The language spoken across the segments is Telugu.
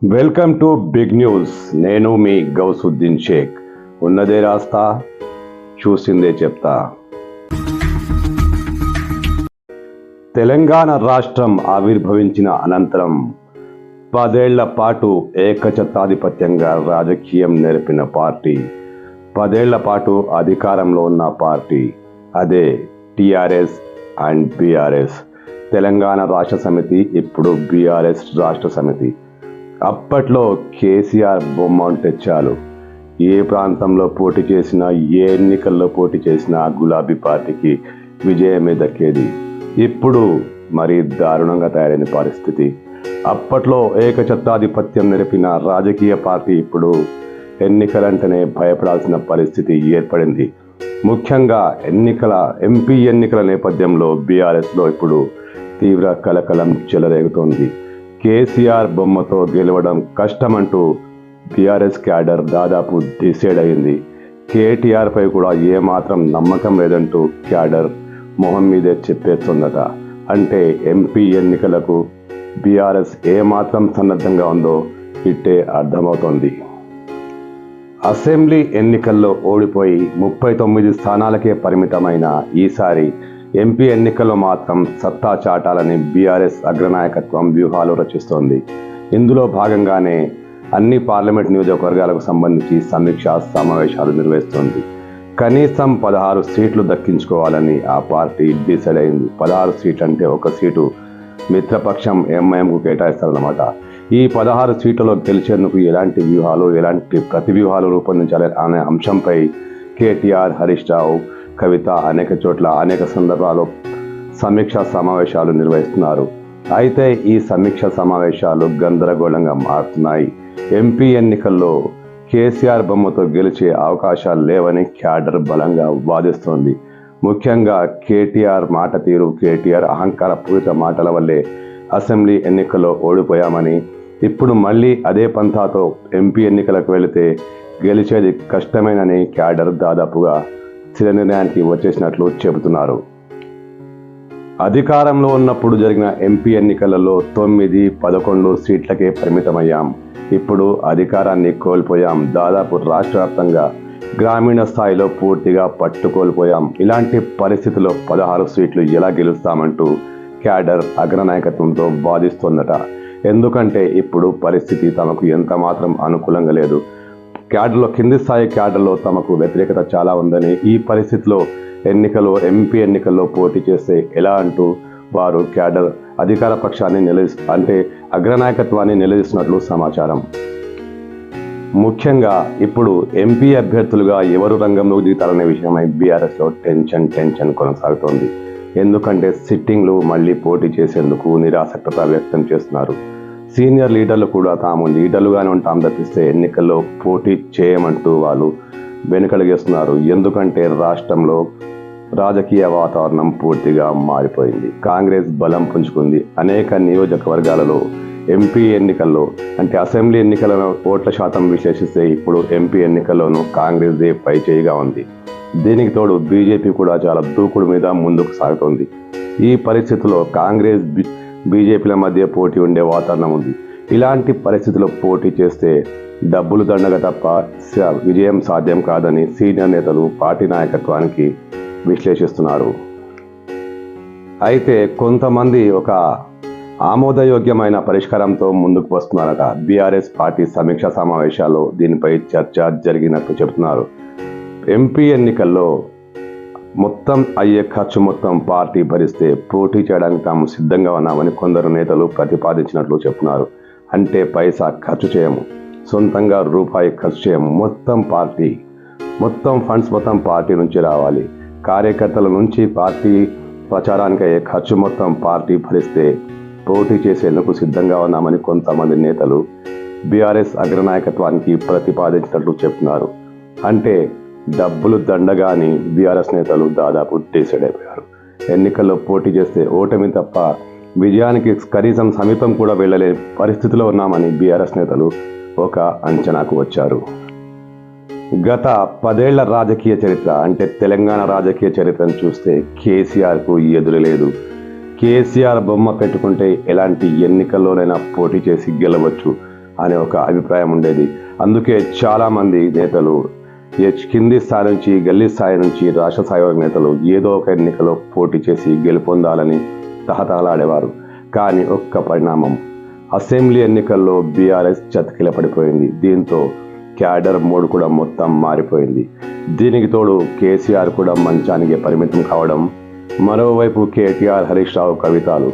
Welcome to big news. నేను మీ గౌసుద్దీన్ షేక్. ఉన్నదే రాస్తా, చూసిందే చెప్తా. తెలంగాణ రాష్ట్రం ఆవిర్భవించిన అనంతరం 10 ఏళ్ల పాటు ఏకఛత్రాధిపత్యంగా రాజకీయం నేర్పిన పార్టీ, 10 ఏళ్ల పాటు అధికారంలో ఉన్న పార్టీ అదే టీఆర్ఎస్ అండ్ బీఆర్ఎస్. తెలంగాణ రాష్ట్ర సమితి, ఇప్పుడు బీఆర్ఎస్ రాష్ట్ర సమితి. అప్పట్లో కేసీఆర్ బొమ్మ ఉంటే చాలు, ఏ ప్రాంతంలో పోటీ చేసినా, ఏ ఎన్నికల్లో పోటీ చేసినా గులాబీ పార్టీకి విజయమే దక్కేది. ఇప్పుడు మరీ దారుణంగా తయారైన పరిస్థితి. అప్పట్లో ఏకఛత్రాధిపత్యం నెరపిన రాజకీయ పార్టీ ఇప్పుడు ఎన్నికలంటేనే భయపడాల్సిన పరిస్థితి ఏర్పడింది. ముఖ్యంగా ఎంపీ ఎన్నికల నేపథ్యంలో బీఆర్ఎస్లో ఇప్పుడు తీవ్ర కలకలం చెలరేగుతోంది. కేసీఆర్ బొమ్మతో గెలవడం కష్టమంటూ బీఆర్ఎస్ క్యాడర్ దాదాపు డిసైడ్ అయింది. కేటీఆర్ పై కూడా ఏమాత్రం నమ్మకం లేదంటూ క్యాడర్ మొహం మీదే చెప్పేస్తుందట. అంటే ఎంపీ ఎన్నికలకు బీఆర్ఎస్ ఏమాత్రం సన్నద్ధంగా ఉందో ఇట్టే అర్థమవుతోంది. అసెంబ్లీ ఎన్నికల్లో ఓడిపోయి 39 స్థానాలకే పరిమితమైన ఈసారి ఎంపీ ఎన్నికల్లో మాత్రం సత్తా చాటాలని బీఆర్ఎస్ అగ్రనాయకత్వం వ్యూహాలు రచిస్తోంది. ఇందులో భాగంగానే అన్ని పార్లమెంట్ నియోజకవర్గాలకు సంబంధించి సమీక్షా సమావేశాలు నిర్వహిస్తోంది. కనీసం 16 సీట్లు దక్కించుకోవాలని ఆ పార్టీ డిసైడ్ అయింది. 16 సీట్లు అంటే ఒక సీటు మిత్రపక్షం ఎంఐఎంకు కేటాయిస్తారన్నమాట. ఈ 16 సీట్లలో గెలిచేందుకు ఎలాంటి వ్యూహాలు, ఎలాంటి ప్రతి వ్యూహాలు రూపొందించాలి అనే అంశంపై కేటీఆర్, హరీష్ రావు, కవిత అనేక చోట్ల అనేక సందర్భాల్లో సమీక్షా సమావేశాలు నిర్వహిస్తున్నారు. అయితే ఈ సమీక్షా సమావేశాలు గందరగోళంగా మారుతున్నాయి. ఎంపీ ఎన్నికల్లో కేసీఆర్ బొమ్మతో గెలిచే అవకాశాలు లేవని క్యాడర్ బలంగా వాదిస్తోంది. ముఖ్యంగా కేటీఆర్ మాట తీరు, కేటీఆర్ అహంకారపూరిత మాటల వల్లే అసెంబ్లీ ఎన్నికల్లో ఓడిపోయామని, ఇప్పుడు మళ్ళీ అదే పంథాతో ఎంపీ ఎన్నికలకు వెళితే గెలిచేది కష్టమేనని క్యాడర్ దాదాపుగా స్థిర నిర్ణయానికి వచ్చేసినట్లు చెబుతున్నారు. అధికారంలో ఉన్నప్పుడు జరిగిన ఎంపీ ఎన్నికలలో 9, 11 సీట్లకే పరిమితమయ్యాం. ఇప్పుడు అధికారాన్ని కోల్పోయాం. దాదాపు రాష్ట్ర వ్యాప్తంగా గ్రామీణ స్థాయిలో పూర్తిగా పట్టు కోల్పోయాం. ఇలాంటి పరిస్థితుల్లో 16 సీట్లు ఎలా గెలుస్తామంటూ క్యాడర్ అగ్రనాయకత్వంతో వాదిస్తోందట. ఎందుకంటే ఇప్పుడు పరిస్థితి తమకు ఎంత మాత్రం అనుకూలంగా లేదు. కింది స్థాయి క్యాడర్లో తమకు వ్యతిరేకత చాలా ఉందని, ఈ పరిస్థితిలో ఎంపీ ఎన్నికల్లో పోటీ చేస్తే ఎలా అంటూ వారు క్యాడర్ అధికార పక్షాన్ని అగ్రనాయకత్వాన్ని నిలదీస్తున్నట్లు సమాచారం. ముఖ్యంగా ఇప్పుడు ఎంపీ అభ్యర్థులుగా ఎవరు రంగంలోకి దిగుతారనే విషయమై బీఆర్ఎస్లో టెన్షన్ కొనసాగుతోంది. ఎందుకంటే సిట్టింగ్లు మళ్ళీ పోటీ చేసేందుకు నిరాసక్తత వ్యక్తం చేస్తున్నారు. సీనియర్ లీడర్లు కూడా తాము లీడర్లుగానే ఉంటాం తప్పిస్తే ఎన్నికల్లో పోటీ చేయమంటూ వాళ్ళు వెనుకడుగేస్తున్నారు. ఎందుకంటే రాష్ట్రంలో రాజకీయ వాతావరణం పూర్తిగా మారిపోయింది. కాంగ్రెస్ బలం పుంజుకుంది. అనేక నియోజకవర్గాలలో ఎంపీ ఎన్నికల్లో అసెంబ్లీ ఎన్నికల ఓట్ల శాతం విశ్లేషిస్తే ఇప్పుడు ఎంపీ ఎన్నికల్లోనూ కాంగ్రెస్దే పై చేయిగా ఉంది. దీనికి తోడు బీజేపీ కూడా చాలా దూకుడు మీద ముందుకు సాగుతోంది. ఈ పరిస్థితుల్లో కాంగ్రెస్, బీజేపీల మధ్య పోటీ ఉండే వాతావరణం ఉంది. ఇలాంటి పరిస్థితుల్లో పోటీ చేస్తే డబ్బులు దండగ తప్ప విజయం సాధ్యం కాదని సీనియర్ నేతలు పార్టీ నాయకత్వానికి విశ్లేషిస్తున్నారు. అయితే కొంతమంది ఒక ఆమోదయోగ్యమైన పరిష్కారంతో ముందుకు వస్తున్నారట. బీఆర్ఎస్ పార్టీ సమీక్షా సమావేశాల్లో దీనిపై చర్చ జరిగినట్టు చెబుతున్నారు. ఎంపీ ఎన్నికల్లో మొత్తం అయ్యే ఖర్చు మొత్తం పార్టీ భరిస్తే పోటీ చేయడానికి తాము సిద్ధంగా ఉన్నామని కొందరు నేతలు ప్రతిపాదించినట్లు చెప్తున్నారు. అంటే పైసా ఖర్చు చేయము, సొంతంగా రూపాయి ఖర్చు చేయము, మొత్తం ఫండ్స్ మొత్తం పార్టీ నుంచి రావాలి. కార్యకర్తల నుంచి పార్టీ ప్రచారానికి అయ్యే ఖర్చు మొత్తం పార్టీ భరిస్తే పోటీ చేసేందుకు సిద్ధంగా ఉన్నామని కొంతమంది నేతలు బీఆర్ఎస్ అగ్రనాయకత్వానికి ప్రతిపాదించినట్లు చెప్తున్నారు. అంటే డబ్బులు దండగాని బీఆర్ఎస్ నేతలు దాదాపు డిసైడ్ అయిపోయారు. ఎన్నికల్లో పోటీ చేస్తే ఓటమి తప్ప విజయానికి కనీసం సమీపం కూడా వెళ్ళలేని పరిస్థితిలో ఉన్నామని బీఆర్ఎస్ నేతలు ఒక అంచనాకు వచ్చారు. గత 10 ఏళ్ల రాజకీయ చరిత్ర తెలంగాణ రాజకీయ చరిత్రను చూస్తే కేసీఆర్కు ఎదురు లేదు. కేసీఆర్ బొమ్మ పెట్టుకుంటే ఎలాంటి ఎన్నికల్లోనైనా పోటీ చేసి గెలవచ్చు. అనే ఒక అభిప్రాయం ఉండేది. అందుకే చాలామంది నేతలు కింది స్థాయి నుంచి, గల్లీ స్థాయి నుంచి రాష్ట్ర స్థాయి వరకు నేతలు ఏదో ఒక ఎన్నికలో పోటీ చేసి గెలుపొందాలని తహతహలాడేవారు. కానీ ఒక్క పరిణామం, అసెంబ్లీ ఎన్నికల్లో బీఆర్ఎస్ చతికిల పడిపోయింది. దీంతో క్యాడర్ మోడ్ కూడా మొత్తం మారిపోయింది. దీనికి తోడు కేసీఆర్ కూడా మంచానికి పరిమితం కావడం, మరోవైపు కేటీఆర్, హరీష్ రావు కవితలు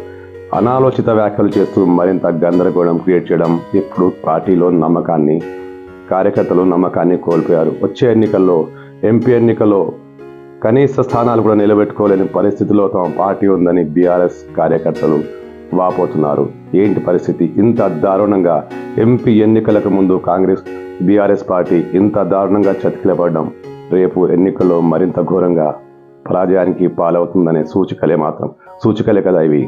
అనాలోచిత వ్యాఖ్యలు చేస్తూ మరింత గందరగోళం క్రియేట్ చేయడం ఇప్పుడు పార్టీలో కార్యకర్తలు నమ్మకాన్ని కోల్పోయారు. వచ్చే ఎన్నికల్లో, ఎంపీ ఎన్నికల్లో కనీస స్థానాలు కూడా నిలబెట్టుకోలేని పరిస్థితిలో తమ పార్టీ ఉందని బీఆర్ఎస్ కార్యకర్తలు వాపోతున్నారు. ఏంటి పరిస్థితి? ఇంత దారుణంగా ఎంపీ ఎన్నికలకు ముందు బీఆర్ఎస్ పార్టీ ఇంత దారుణంగా చతికిలపడడం రేపు ఎన్నికల్లో మరింత ఘోరంగా పరాజయానికి పాలవుతుందనే సూచికలే కదా ఇవి.